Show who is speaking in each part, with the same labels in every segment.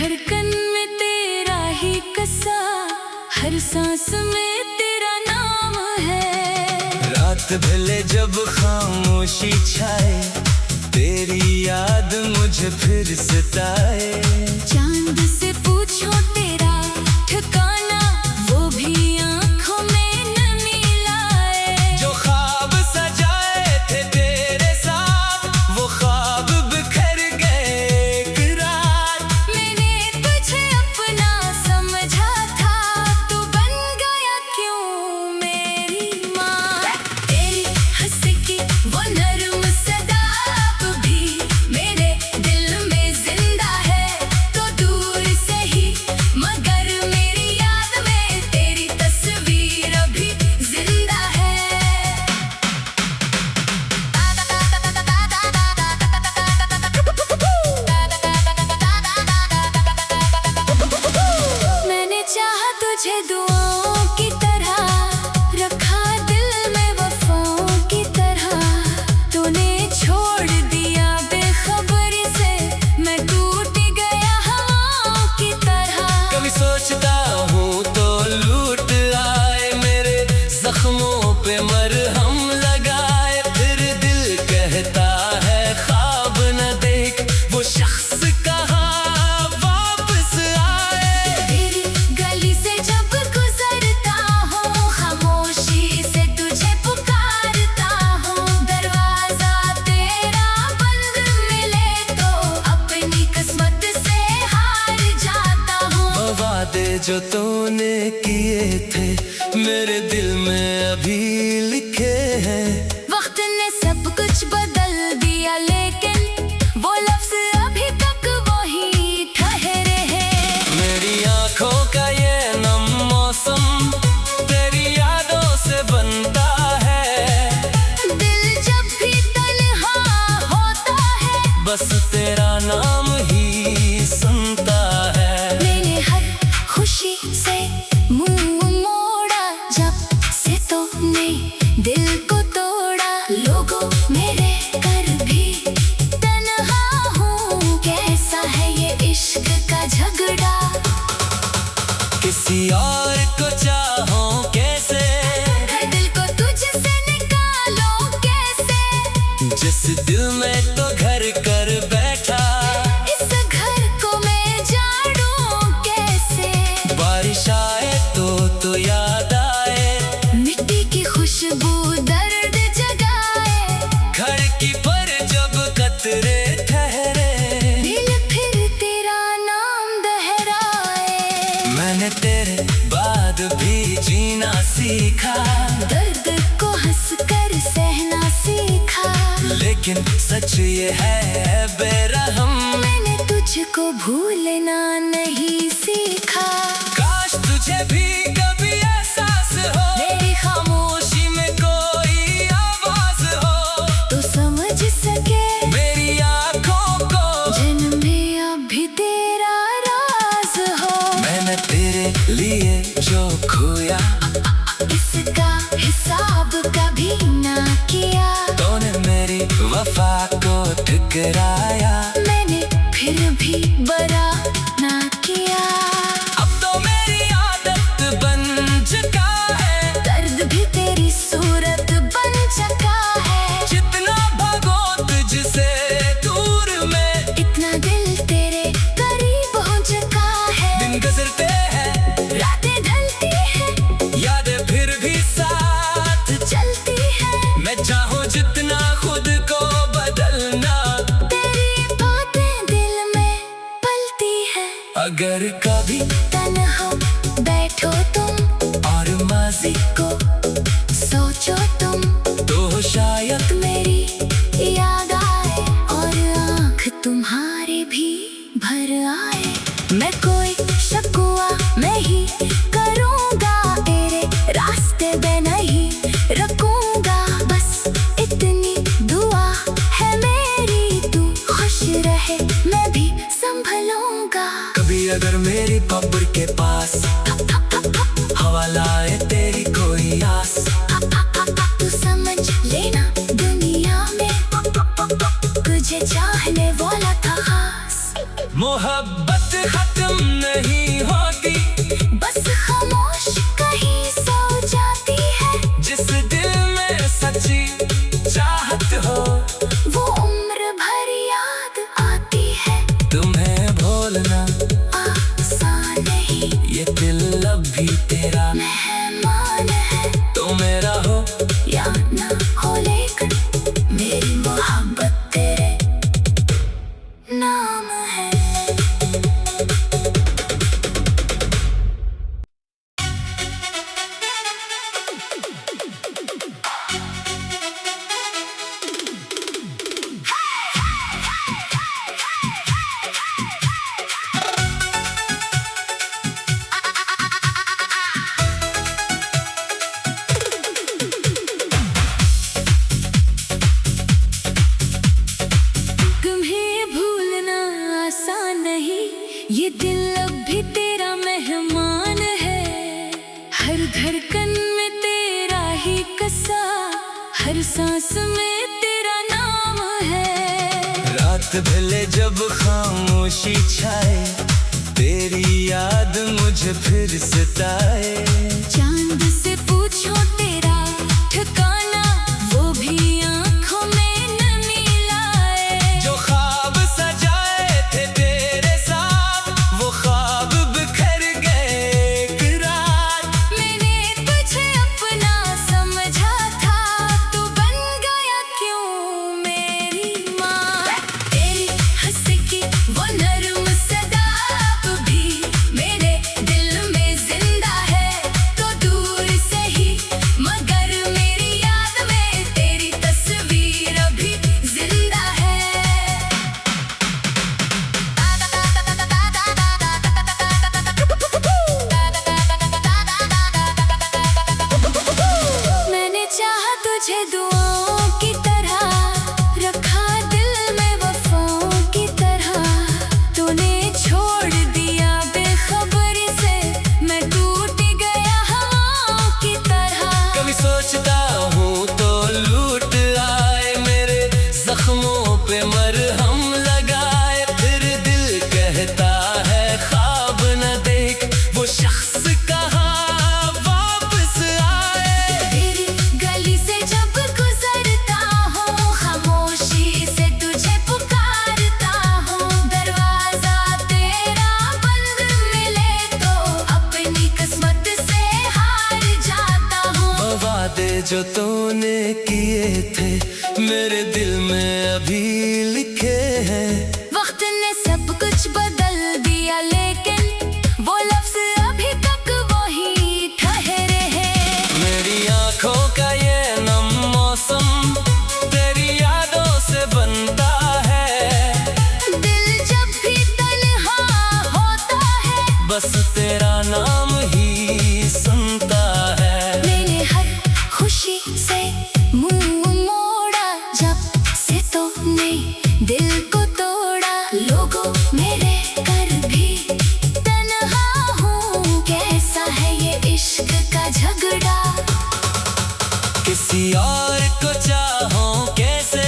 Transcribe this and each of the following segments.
Speaker 1: धड़कन में तेरा ही कसा, हर सांस में तेरा नाम है।
Speaker 2: रात ढले जब खामोशी छाए, तेरी याद मुझे फिर सताए।
Speaker 1: चांद से पूछो तेरा ठिकाना, वो भी आंखों में नमी लाए।
Speaker 2: जो ख्वाब सजाए थे तेरे साथ, वो ख्वाब बिखर गए एक रात।
Speaker 1: मैंने तुझे अपना समझा था, तू बन गया क्यों मेरी माँ। तेरी हंसी की वो नरम सदा अब भी मेरे दिल में जिंदा है। तो दूर से ही मगर मेरी याद में तेरी तस्वीर अभी जिंदा है। मैंने चाहा तुझे दुआओं की तरह, रखा दिल में वफाओं की तरह। तूने छोड़ दिया बेखबरी से, मैं टूट गया हवाओं की तरह।
Speaker 2: कभी सोचता हूँ तो लूट आए, मेरे जख्मों पे मरहम लगाए। फिर दिल कहता है ख्वाब न देख, वो शख्स कहाँ वापस आए।
Speaker 1: तेरी गली से जब गुजरता हूँ, खामोशी से तुझे पुकारता हूँ। दरवाजा तेरा बंद मिले तो अपनी किस्मत से हार जाता हूँ।
Speaker 2: वो वादे जो तूने किए थे, मेरे दिल में अभी लिखे हैं।
Speaker 1: वक्त ने सब कुछ बदल दिया, लेकिन वो लफ्ज अभी तक वही ठहरे हैं।
Speaker 2: मेरी आंखों का ये नम मौसम तेरी यादों से बनता है।
Speaker 1: दिल जब भी तन्हा होता है,
Speaker 2: बस तेरा नाम ही सुनता है।
Speaker 1: मैंने हर खुशी से मुंह मोड़ा, जब से तूने दिल को तोड़ा। लोगों मेरे कर भी तन्हा हूँ, कैसा है ये इश्क का झगड़ा।
Speaker 2: किसी और को चाहो कैसे,
Speaker 1: दिल को तुझसे निकालो कैसे।
Speaker 2: जिस दिल में तो घर कर बैठा,
Speaker 1: इस घर को मैं जाड़ूं कैसे।
Speaker 2: बारिश आए तो याद आए।
Speaker 1: मिट्टी की खुशबू दर्द जगाए,
Speaker 2: खड़की पर जब कतरे ठहरे,
Speaker 1: दिल फिर तेरा नाम दोहराए।
Speaker 2: मैंने तेरे बाद भी जीना सीखा,
Speaker 1: दर्द को हंसकर सहना सीखा।
Speaker 2: लेकिन सच ये है बेरहम,
Speaker 1: मैंने तुझको भूलना नहीं सीखा।
Speaker 2: काश तुझे भी कभी एहसास हो,
Speaker 1: मेरी
Speaker 2: खामोशी में कोई आवाज हो,
Speaker 1: तो समझ सके
Speaker 2: मेरी आंखों को
Speaker 1: जिनमें अभी तेरा राज हो।
Speaker 2: मैंने तेरे लिए जो खोया,
Speaker 1: इसका हिसाब कभी ना किया।
Speaker 2: तूने मेरी वफा को ठुकराया,
Speaker 1: मैंने फिर भी बरा ना किया।
Speaker 2: अब तो मेरी आदत बन चुका है,
Speaker 1: दर्द भी तेरी सूरत बन चुका है।
Speaker 2: जितना भागो तुझसे दूर में,
Speaker 1: इतना दिल तेरे करीब हो चुका है।
Speaker 2: दिन गुजरते हैं,
Speaker 1: रातें ढलती हैं,
Speaker 2: यादें फिर भी साथ
Speaker 1: चलती हैं।
Speaker 2: मैं चाहूँ जितना खुद को बदलना,
Speaker 1: तेरी बातें दिल में पलती हैं।
Speaker 2: अगर कभी
Speaker 1: तन्हा बैठो तुम
Speaker 2: और माजी
Speaker 1: को सोचो तुम,
Speaker 2: तो शायद
Speaker 1: मेरी याद आए और आँख तुम्हारी भी भर आए। मैं कोई शकुआ मैं ही करूँगा, तेरे रास्ते में नहीं रखूँगा। बस इतनी दुआ है मेरी, तू खुश रहे मैं भी संभलूंगा।
Speaker 2: कभी अगर मेरी कब्र के पास हवा लाए तेरी कोई आस,
Speaker 1: तू समझ लेना दुनिया में तुझे चाहने वाला था खास।
Speaker 2: मोहब्बत बात खत्म नहीं होती,
Speaker 1: बस खामोश कहीं सो जाती है।
Speaker 2: जिस दिल में सच्ची चाहत हो
Speaker 1: वो उम्र भर याद आती है।
Speaker 2: तुम्हें भूलना
Speaker 1: आसान नहीं,
Speaker 2: ये दिल अब भी तेरा
Speaker 1: मेहमान है।
Speaker 2: तो मेरा हो
Speaker 1: या ना हो लेकिन मेरी मोहब्बत तेरे नाम है। तुम्हें भूलना आसान नहीं, ये दिल अब भी तेरा मेहमान है। हर धड़कन में तेरा ही कसा, हर सांस में तेरा नाम है।
Speaker 2: रात भले जब खामोशी छाए, तेरी याद मुझे फिर सताए।
Speaker 1: चांद से पूछो तेरा ठिकाना, वो भी आंखों में नमी लाए।
Speaker 2: जो ख्वाब सजाए थे तेरे साथ, वो ख्वाब बिखर गए एक रात।
Speaker 1: मैंने तुझे अपना समझा था, तू बन गया क्यों मेरी माँ। तेरी हंसी की वो नर्म सदा अब भी मेरे दिल में जिंदा है। तो दूर से ही मगर मेरी याद में तेरी तस्वीर अभी जिंदा है। मैंने चाहा तुझे दुआओं की तरह, रखा दिल में वफाओं की तरह। तूने छोड़ दिया बेखबरी से, मैं टूट गया हवाओं की तरह।
Speaker 2: कभी सोचता हूँ तो लूट आए, मेरे जख्मों पे मरहम लगाए। फिर दिल कहता है ख्वाब न देख, वो शख्स कहाँ वापस आए।
Speaker 1: तेरी गली से जब गुजरता हूँ, खामोशी से तुझे पुकारता हूँ। दरवाजा तेरा बंद मिले तो अपनी किस्मत से हार जाता हूँ।
Speaker 2: वो वादे जो तूने किए थे, मेरे दिल में अभी लिखे हैं।
Speaker 1: वक्त ने सब कुछ बदल दिया, लेकिन वो लफ्ज अभी तक वही ठहरे हैं।
Speaker 2: मेरी आंखों का ये नम मौसम तेरी यादों से बनता है।
Speaker 1: दिल जब भी तन्हा होता है,
Speaker 2: बस तेरा नाम ही सुनता है।
Speaker 1: मैंने हर खुशी से मुंह मोड़ा, जब से तूने दिल को तोड़ा। लोगों मेरे कर भी तन्हा हूँ, कैसा है ये इश्क का झगड़ा।
Speaker 2: किसी और को चाहो कैसे,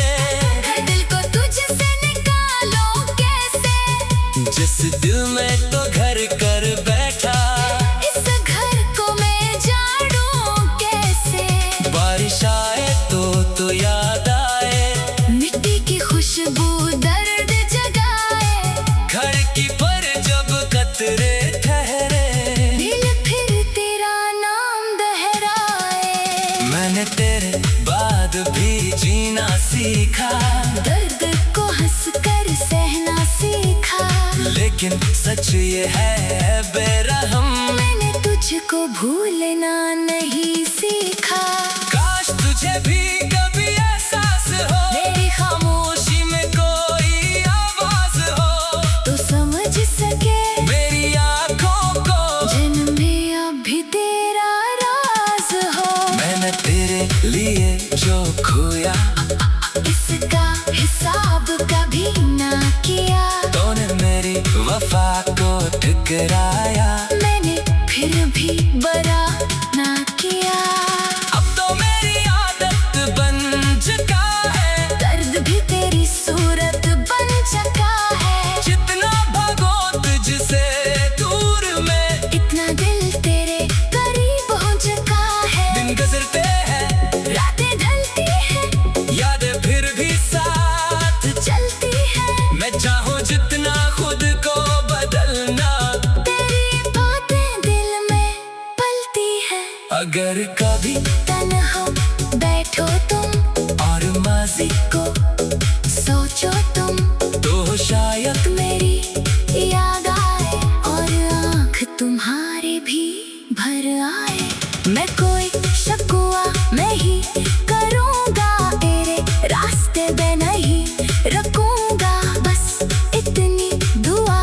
Speaker 1: दिल को तुझसे निकालो कैसे।
Speaker 2: जिस दिल में तो घर कर बैठा,
Speaker 1: इस घर को मैं जाड़ूं कैसे।
Speaker 2: बारिश आए तो याद आए।
Speaker 1: मिट्टी की खुशबू दर्द जगाए,
Speaker 2: घर की पर जब कतरे ठहरे,
Speaker 1: दिल फिर तेरा नाम दोहराए।
Speaker 2: मैंने तेरे बाद भी जीना सीखा,
Speaker 1: दर्द को हंस कर सहना सीखा।
Speaker 2: लेकिन सच ये है बेरहम,
Speaker 1: मैंने तुझको भूलना नहीं सीखा।
Speaker 2: काश तुझे भी कभी एहसास हो,
Speaker 1: मेरी
Speaker 2: खामोशी में कोई आवाज हो,
Speaker 1: तो समझ सके
Speaker 2: मेरी आंखों को
Speaker 1: जिनमें अभी तेरा राज हो।
Speaker 2: मैंने तेरे लिए जो खोया,
Speaker 1: इसका हिसाब कभी ना किया।
Speaker 2: तूने मेरी वफा को ठुकराया,
Speaker 1: मैंने फिर भी बरा ना किया।
Speaker 2: अब तो मेरी आदत बन चुका है,
Speaker 1: दर्द भी तेरी सूरत बन चुका है।
Speaker 2: जितना भागो तुझसे अगर कभी
Speaker 1: तन्हा बैठो तुम
Speaker 2: और माजी
Speaker 1: को सोचो तुम,
Speaker 2: तो शायद
Speaker 1: मेरी याद आए और आँख तुम्हारे भी भर आए। मैं कोई शकुआ मैं ही करूँगा, तेरे रास्ते में नहीं रखूँगा, बस इतनी दुआ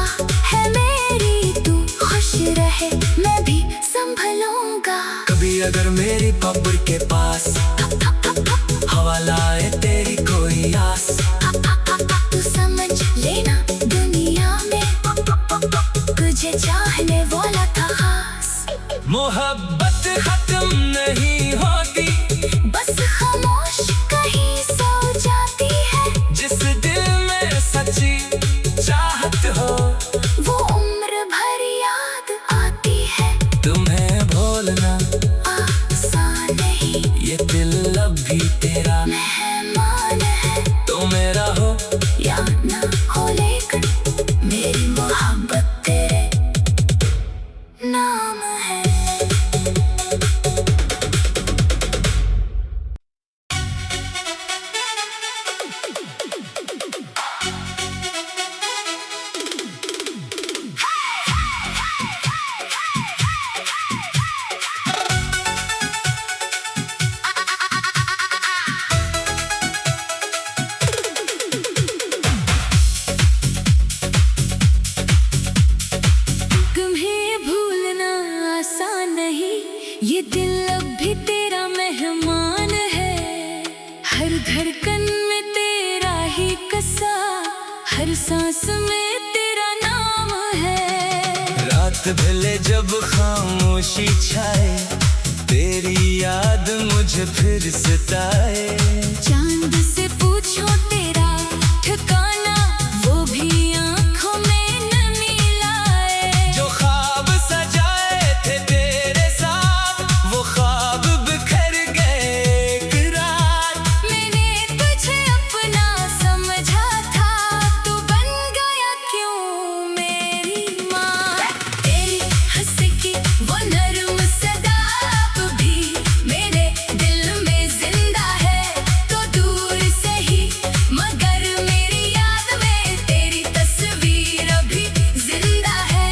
Speaker 1: है मेरी, तू खुश रहे मैं भी संभलूंगा।
Speaker 2: कभी अगर मेरी कब्र के पास हवा लाए तेरी कोई आस,
Speaker 1: तू समझ लेना दुनिया में तुझे चाहने वाला था खास।
Speaker 2: मोहब्बत खत्म नहीं होती,
Speaker 1: बस खामोश कहीं सो जाती है।
Speaker 2: जिस दिल में सच्ची चाहत हो
Speaker 1: वो उम्र भर याद आती है।
Speaker 2: तुम्हें भूलना
Speaker 1: आसान नहीं,
Speaker 2: ये दिल अब भी तेरा
Speaker 1: मेहमान है।
Speaker 2: तो मेरा हो
Speaker 1: या ना हो लेकिन मेरी मोहब्बत तेरे नाम है। तुम्हें भूलना आसान नहीं, ये दिल अब भी तेरा मेहमान है। हर धड़कन में तेरा ही कसा, हर सांस में तेरा नाम है।
Speaker 2: रात भले जब खामोशी छाए, तेरी याद मुझे फिर सताए।
Speaker 1: चांद से पूछो तेरा ठिकाना, वो भी आंखों में नमी लाए।
Speaker 2: जो ख्वाब सजाए थे तेरे साथ, वो ख्वाब बिखर गए एक रात।
Speaker 1: मैंने तुझे अपना समझा था, तू बन गया क्यों मेरी माँ। तेरी हंसी की वो नर्म सदा अब भी मेरे दिल में जिंदा है। तो दूर से ही मगर मेरी याद में तेरी तस्वीर अभी जिंदा है।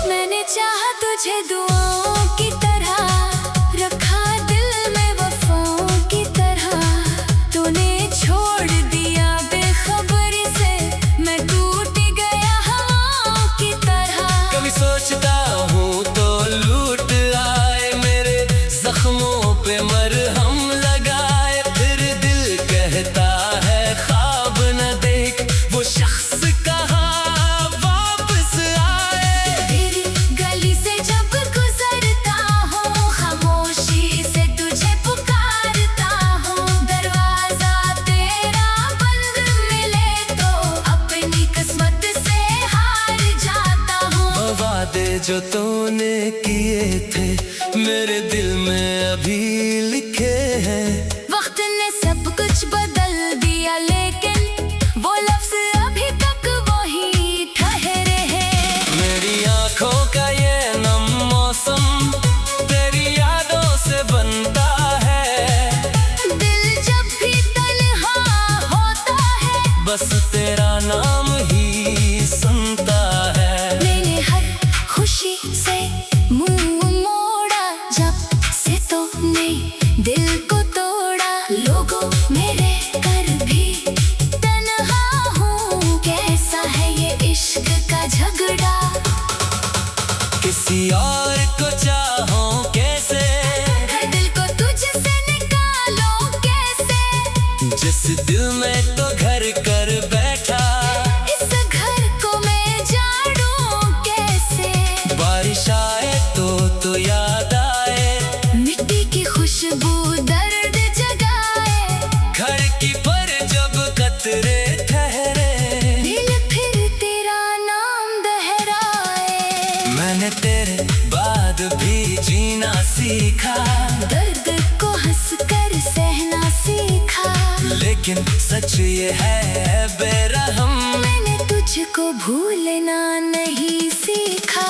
Speaker 1: मैंने चाहा तुझे दुआओं की तरह, रखा दिल में वफाओं की तरह। तूने छोड़ दिया बेखबरी से, मैं टूट गया हवाओं की तरह।
Speaker 2: कभी सोचता हूँ तो लूट आए, मेरे जख्मों पे मरहम लगाए। फिर दिल कहता है ख्वाब न देख, वो शख्स कहाँ वापस आए।
Speaker 1: तेरी गली से जब गुजरता हूँ, खामोशी से तुझे पुकारता हूँ। दरवाजा तेरा बंद मिले तो अपनी किस्मत से हार जाता हूँ।
Speaker 2: वादे जो तूने किए थे मेरे दिल में अभी लिखे हैं।
Speaker 1: वक्त ने सब कुछ बदल दिया, लेकिन वो लफ्ज अभी तक वही ठहरे हैं।
Speaker 2: मेरी आंखों का ये नम मौसम तेरी यादों से बनता है।
Speaker 1: दिल जब भी तन्हा होता है,
Speaker 2: बस तेरा नाम ही सुनता है।
Speaker 1: मैंने हर खुशी से मुंह मोड़ा, जब से तूने दिल को तोड़ा। लोगों मेरे कर भी तन्हा हूँ, कैसा है ये इश्क का झगड़ा।
Speaker 2: किसी और को चाहो कैसे,
Speaker 1: दिल को तुझसे निकालो कैसे,
Speaker 2: जिस दिल में तो घर कर बैठा।
Speaker 1: इस घर को मैं झाड़ूं कैसे।
Speaker 2: बारिश आए तो याद आए,
Speaker 1: मिट्टी की खुशबू दर्द जगाए।
Speaker 2: घर की पर जब कतरे ठहरे,
Speaker 1: दिल फिर तेरा नाम दोहराए।
Speaker 2: मैंने तेरे बाद भी जीना सीखा,
Speaker 1: दर्द को हंस कर सहना सीखा।
Speaker 2: लेकिन सच लिए है बेरहम।
Speaker 1: मैंने तुझको भूलना नहीं सीखा।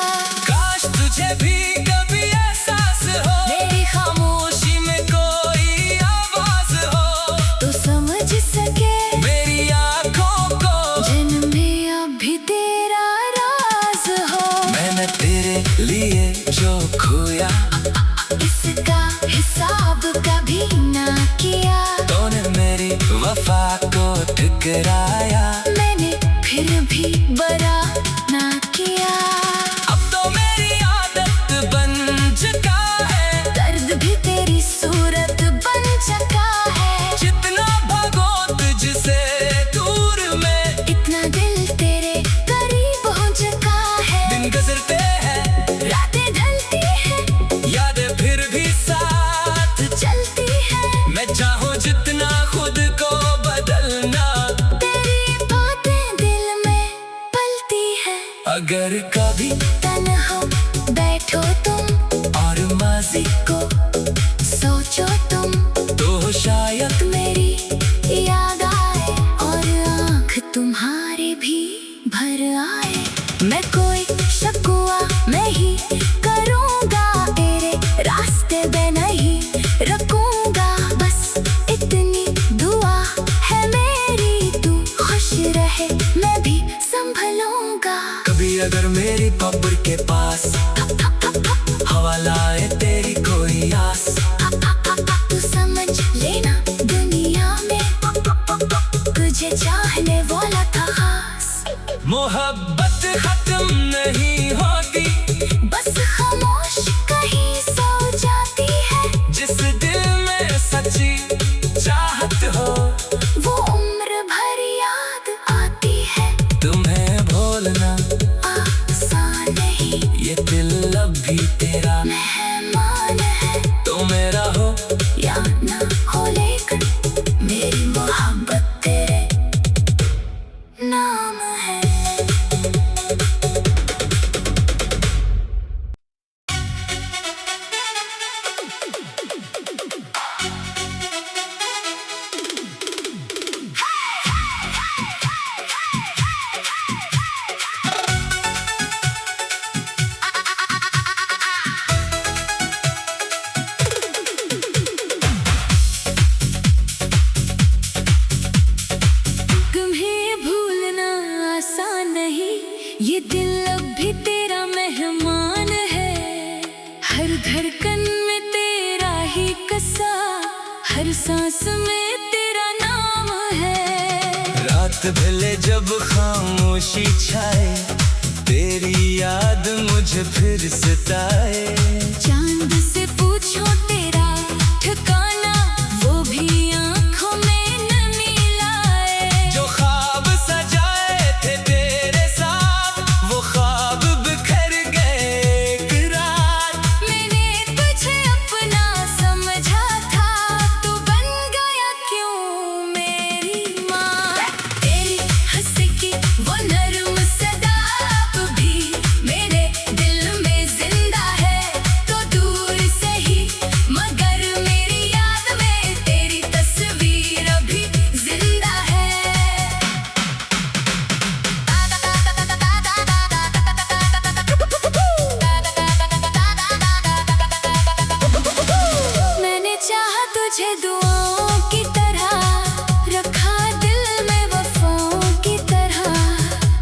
Speaker 2: काश तुझे भी कभी एहसास हो,
Speaker 1: मेरी
Speaker 2: खामोशी में कोई आवाज हो,
Speaker 1: तो समझ सके
Speaker 2: मेरी आंखों को
Speaker 1: जन्मे अभी तेरा राज हो।
Speaker 2: मैंने तेरे लिए जो खोया,
Speaker 1: इसका हिसाब कभी ना किया।
Speaker 2: तूने मेरी वफा को ठुकराया,
Speaker 1: मैंने फिर भी बरा ना किया।
Speaker 2: अब तो मेरी आदत बन चुका है,
Speaker 1: दर्द भी तेरी सूरत बन चुका है।
Speaker 2: जितना भागो तुझसे दूर में,
Speaker 1: इतना दिल तेरे करीब हो चुका है।
Speaker 2: दिन गुजरते हैं,
Speaker 1: रातें ढलती हैं,
Speaker 2: यादें फिर भी साथ
Speaker 1: चलती हैं।
Speaker 2: मैं चाहूँ जितना खुद को बदलना,
Speaker 1: तेरी बातें दिल में पलती हैं।
Speaker 2: अगर कभी
Speaker 1: तन्हा बैठो तुम
Speaker 2: और माजी
Speaker 1: को सोचो तुम,
Speaker 2: तो शायद
Speaker 1: मेरी याद आए और आँख तुम्हारी भी भर आए। मैं कोई शकुआ नहीं करूँगा, तेरे रास्ते में नहीं रखूँगा। बस इतनी दुआ है मेरी, तू खुश रहे मैं भी संभलूंगा।
Speaker 2: कभी अगर मेरी कब्र के पास हवा लाए तेरी कोई आस,
Speaker 1: तू समझ लेना दुनिया में तुझे चाहने वाला था खास।
Speaker 2: मोहब्बत खत्म नहीं होती,
Speaker 1: बस खामोश कहीं सो जाती है।
Speaker 2: जिस दिल में सच्ची चाहत हो,
Speaker 1: वो उम्र भर याद आती है।
Speaker 2: तुम्हें भूलना
Speaker 1: आसान नहीं,
Speaker 2: ये दिल अब भी तेरा
Speaker 1: मेहमान है।
Speaker 2: तो मेरा हो
Speaker 1: या ना हो, लेकिन मेरी मोहब्बत तेरे नाम है। तुम्हें भूलना आसान नहीं, ये दिल अब भी तेरा मेहमान है। हर धड़कन में तेरा ही कसा, हर सांस में तेरा नाम है।
Speaker 2: रात भले जब खामोशी छाए, तेरी याद मुझे फिर सताए।
Speaker 1: चांद से पूछो तेरा ठिकाना, वो भी आंखों में नमी लाए।
Speaker 2: जो ख्वाब सजाए थे तेरे साथ, वो ख्वाब बिखर गए एक रात।
Speaker 1: मैंने तुझे अपना समझा था, तू बन गया क्यों मेरी माँ। तेरी हंसी की वो नर्म सदा अब भी मेरे दिल में जिंदा है। तो दूर से ही मगर मेरी याद में तेरी तस्वीर अभी जिंदा है। मैंने चाहा तुझे दुआओं की तरह, रखा दिल में वफाओं की तरह।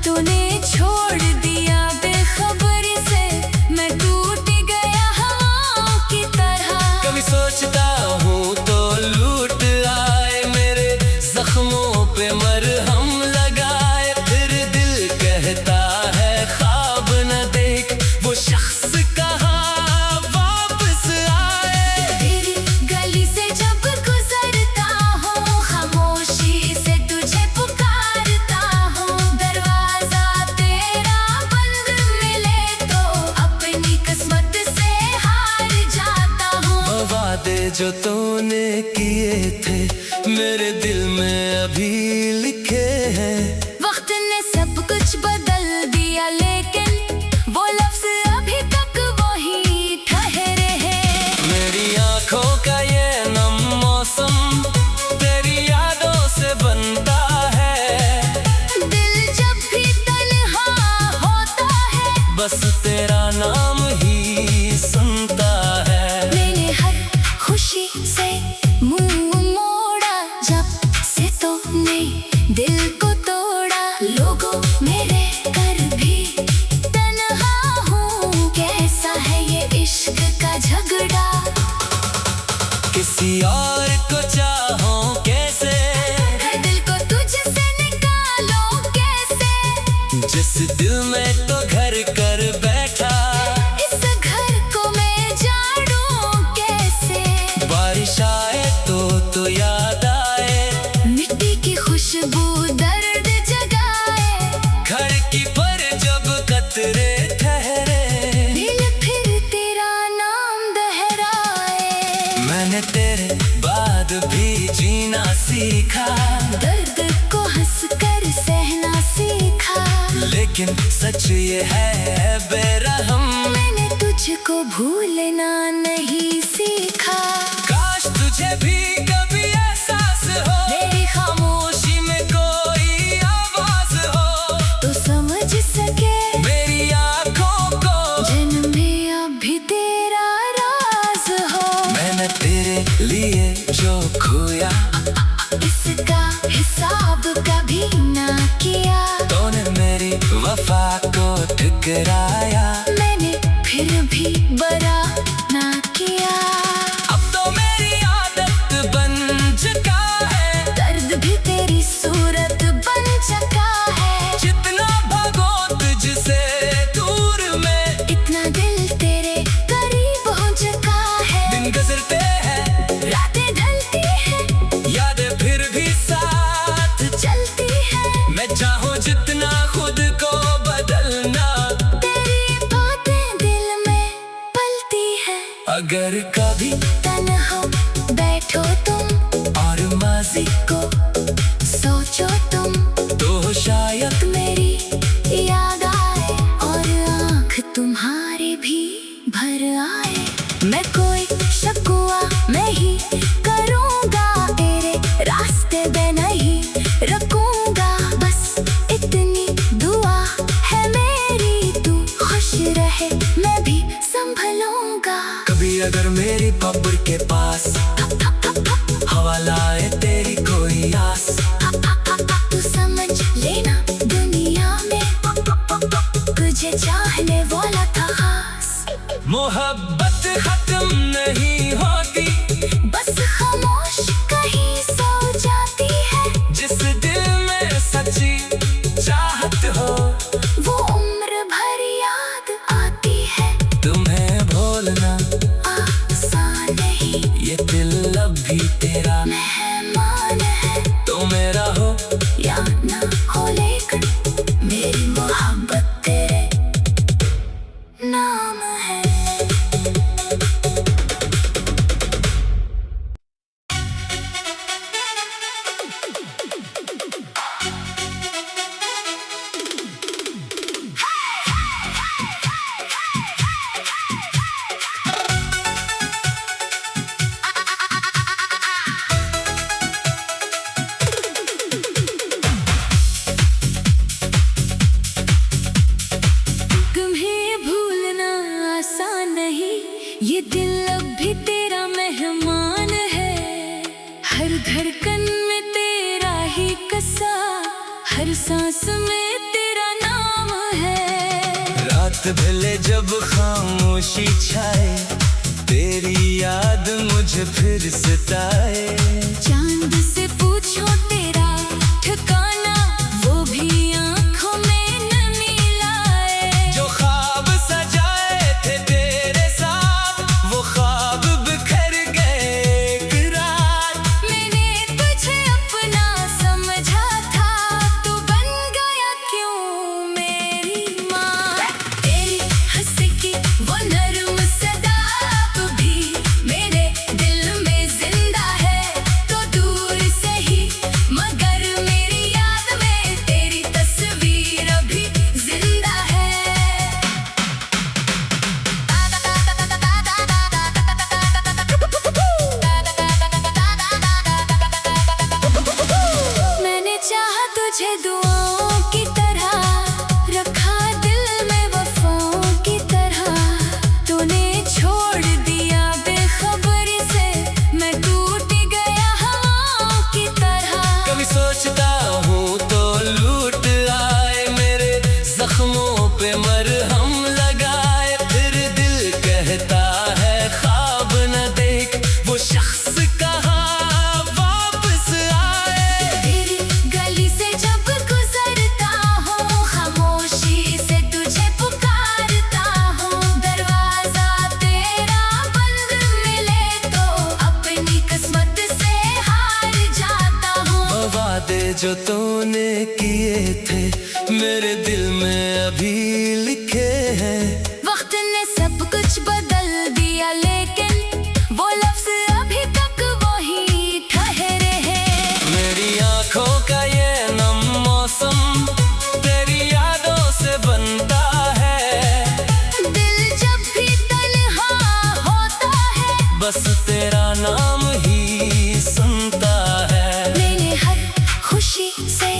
Speaker 1: तूने छोड़ दिया बेखबरी से, मैं टूट गया हवाओं की तरह।
Speaker 2: कभी सोचता हूँ तो लूट आए, मेरे जख्मों पे मरहम लगाए। फिर दिल कहता है ख्वाब न देख, वो शख्स कहाँ वापस आए।
Speaker 1: तेरी गली से जब गुजरता हूँ, खामोशी से तुझे पुकारता हूँ। दरवाजा तेरा बंद मिले तो अपनी किस्मत से हार जाता हूँ।
Speaker 2: वो वादे जो तूने किए थे, मेरे दिल में अभी लिखे हैं।
Speaker 1: वक्त ने सब कुछ बदल दिया, लेकिन वो लफ्ज अभी तक वही ठहरे हैं।
Speaker 2: मेरी आंखों का ये नम मौसम तेरी यादों से बनता किसी और को चाहूं कैसे,
Speaker 1: दिल को तुझसे निकालो कैसे,
Speaker 2: जिस दिल में तो घर कर बैठा,
Speaker 1: इस घर को मैं झाड़ूं कैसे।
Speaker 2: बारिश आए तो याद आए,
Speaker 1: मिट्टी की खुशबू दर्द जगाए,
Speaker 2: घर की पर जब कतरे ठहरे,
Speaker 1: दिल फिर तेरा नाम दोहराए।
Speaker 2: मैंने तेरे बाद भी जीना सीखा,
Speaker 1: दर्द को हंसकर सहना सीखा,
Speaker 2: लेकिन सच ये है बेरहम,
Speaker 1: मैंने तुझको भूलना नहीं सीखा।
Speaker 2: काश तुझे भी कभी एहसास हो,
Speaker 1: मेरी
Speaker 2: खामोशी में कोई आवाज हो,
Speaker 1: तो समझ सके
Speaker 2: मेरी आंखों को
Speaker 1: जिनमें अभी तेरा राज हो।
Speaker 2: मैंने तेरे लिए जो खोया,
Speaker 1: इसका हिसाब कभी ना किया,
Speaker 2: तूने मेरी वफा को ठुकराया,
Speaker 1: मैंने फिर भी बरा ना किया।
Speaker 2: अब तो मेरी आदत बन चुका है,
Speaker 1: दर्द भी तेरी सूरत बन चुका है,
Speaker 2: जितना भागो तुझसे दूर में,
Speaker 1: इतना दिल तेरे करीब हो चुका है।
Speaker 2: दिन गुजरते हैं,
Speaker 1: रातें ढलती हैं,
Speaker 2: यादें फिर भी साथ,
Speaker 1: चलती हैं,
Speaker 2: मैं चाहूं जितना खुद को बदलना,
Speaker 1: तेरी बातें दिल में पलती हैं।
Speaker 2: अगर कभी
Speaker 1: तन्हा बैठो तुम
Speaker 2: और माजी
Speaker 1: को सोचो तुम,
Speaker 2: तो शायद
Speaker 1: मेरी याद आए और आँख तुम्हारी भी भर आए। मैं कोई शकुआ मैं ही करूँगा, तेरे रास्ते पे नहीं रखूँगा, बस इतनी दुआ है मेरी, तू खुश रहे मैं भी संभलूंगा।
Speaker 2: कभी अगर मेरी कब्र के पास हवा लाए तेरी कोई आस,
Speaker 1: तू समझ लेना दुनिया में तुझे चाहने वाला था खास।
Speaker 2: मोहब्बत खत्म नहीं होती,
Speaker 1: बस खामोश कहीं सो जाती है,
Speaker 2: जिस दिल में सच्ची चाहत हो,
Speaker 1: वो उम्र भर याद आती है।
Speaker 2: तुम्हें भूलना
Speaker 1: आसान नहीं,
Speaker 2: ये दिल अब भी तेरा
Speaker 1: मेहमान है,
Speaker 2: तो मेरा हो
Speaker 1: या ना हो, लेकिन मेरी मोहब्बत तेरे नाम है। तुम्हें भूलना आसान नहीं, ये दिल अब भी तेरा मेहमान है, हर धड़कन में तेरा ही कसा, हर सांस में तेरा नाम है।
Speaker 2: रात भले जब खामोशी छाए, तेरी याद मुझे फिर सताए,
Speaker 1: चांद से पूछो तेरा ठिकाना, वो भी आंखों में नमी लाए।
Speaker 2: जो ख्वाब सजाए थे तेरे साथ, वो ख्वाब बिखर गए एक रात,
Speaker 1: मैंने तुझे अपना समझा था, तू बन गया क्यों मेरी माँ। तेरी हंसी की वो नर्म सदा अब भी मेरे दिल में जिंदा है,
Speaker 2: जो तूने किए थे मेरे दिल में अभी लिखे हैं।
Speaker 1: वक्त ने सब कुछ बदल दिया लेकिन वो लफ्ज अभी तक वही ठहरे हैं।
Speaker 2: मेरी आंखों का ये नम मौसम तेरी यादों से बनता है।
Speaker 1: दिल जब भी तन्हा होता है
Speaker 2: बस तेरा नाम ही सुनता है।
Speaker 1: मैंने हर खुशी से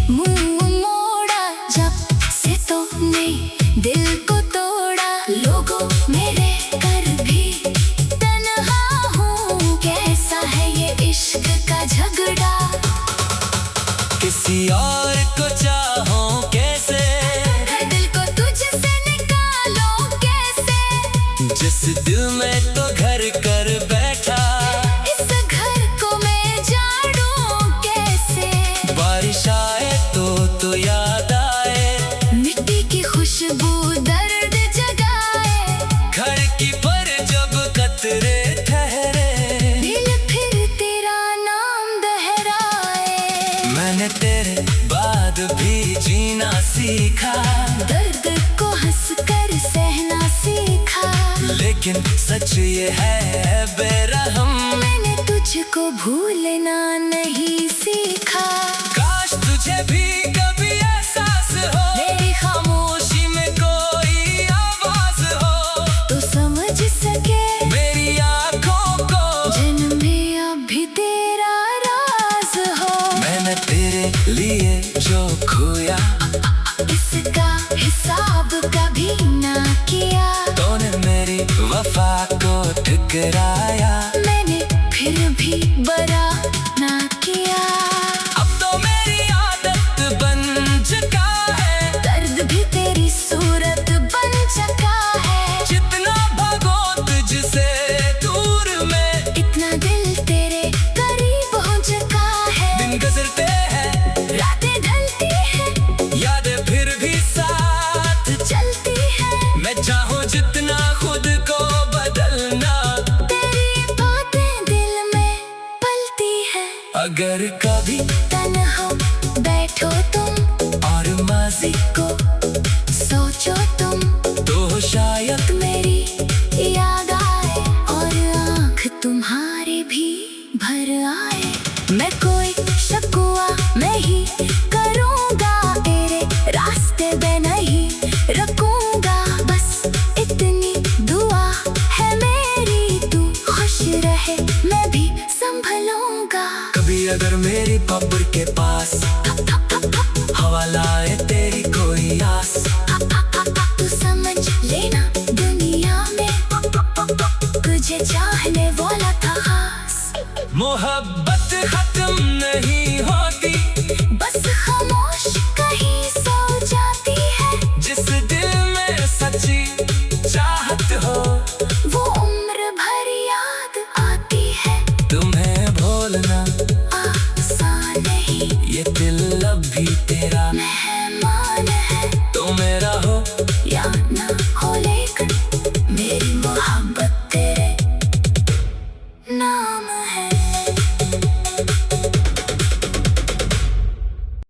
Speaker 1: मुंह मोड़ा जब से तूने दिल को तोड़ा। लोगों मेरे कर भी तन्हा हूँ, कैसा है ये इश्क का झगड़ा।
Speaker 2: किसी और को चाहो कैसे,
Speaker 1: दिल को तुझसे निकालो कैसे।
Speaker 2: जिस दिल में तो घर कर बैठा
Speaker 1: इस घर को मैं झाड़ूं कैसे।
Speaker 2: बारिश आए तो याद आए,
Speaker 1: मिट्टी की खुशबू दर्द जगाए।
Speaker 2: घर की पर जब कतरे ठहरे
Speaker 1: दिल फिर तेरा नाम दोहराए।
Speaker 2: मैंने तेरे बाद भी जीना सीखा,
Speaker 1: दर्द को हंसकर सहना सीखा।
Speaker 2: लेकिन सच ये है बेरहम,
Speaker 1: मैंने तुझको भूलना नहीं सीखा।
Speaker 2: काश तुझे भी कभी एहसास हो
Speaker 1: मेरी
Speaker 2: खामोशी में कोई आवाज हो,
Speaker 1: तो समझ सके
Speaker 2: मेरी आंखों को
Speaker 1: जिनमें अभी तेरा राज हो।
Speaker 2: मैंने तेरे लिए जो खोया
Speaker 1: इसका हिसाब कभी ना किया।
Speaker 2: तूने मेरी वफा को ठुकराया,
Speaker 1: मैंने फिर भी बरा ना किया।
Speaker 2: अब तो मेरी आदत बन चुका है,
Speaker 1: दर्द भी तेरी सूरत बन चुका है।
Speaker 2: जितना भागो तुझसे दूर में
Speaker 1: इतना दिल तेरे करीब हो चुका है।
Speaker 2: दिन गुजरते हैं
Speaker 1: रातें ढलती हैं
Speaker 2: यादें फिर भी साथ,
Speaker 1: चलती हैं।
Speaker 2: मैं चाहूँ जितना खुद को बदलना,
Speaker 1: तेरी बातें दिल में पलती हैं।
Speaker 2: अगर कभी
Speaker 1: तन्हा बैठो तुम
Speaker 2: और माजी
Speaker 1: को सोचो तुम,
Speaker 2: तो शायद
Speaker 1: मेरी याद आए और आँख तुम्हारी भी भर आए। मैं कोई शकुआ मैं ही करूँगा, तेरे रास्ते में नहीं रखूँगा। बस इतनी दुआ है मेरी, तू खुश रहे मैं भी संभलूंगा।
Speaker 2: कभी अगर मेरी कब्र के पास हवा लाए तेरी कोई आस,
Speaker 1: तू समझ लेना दुनिया में तुझे चाहने वाला था खास।
Speaker 2: मोहब्बत खत्म नहीं होती,
Speaker 1: बस खामोश कहीं सो जाती है।
Speaker 2: जिस दिल में सच्ची चाहत हो
Speaker 1: वो उम्र भर याद आती है।
Speaker 2: तुम्हें भूलना
Speaker 1: आसान नहीं,
Speaker 2: ये दिल अब भी तेरा
Speaker 1: मेहमान है।
Speaker 2: तो मेरा हो
Speaker 1: या ना हो लेकिन मेरी मोहब्बत तेरे नाम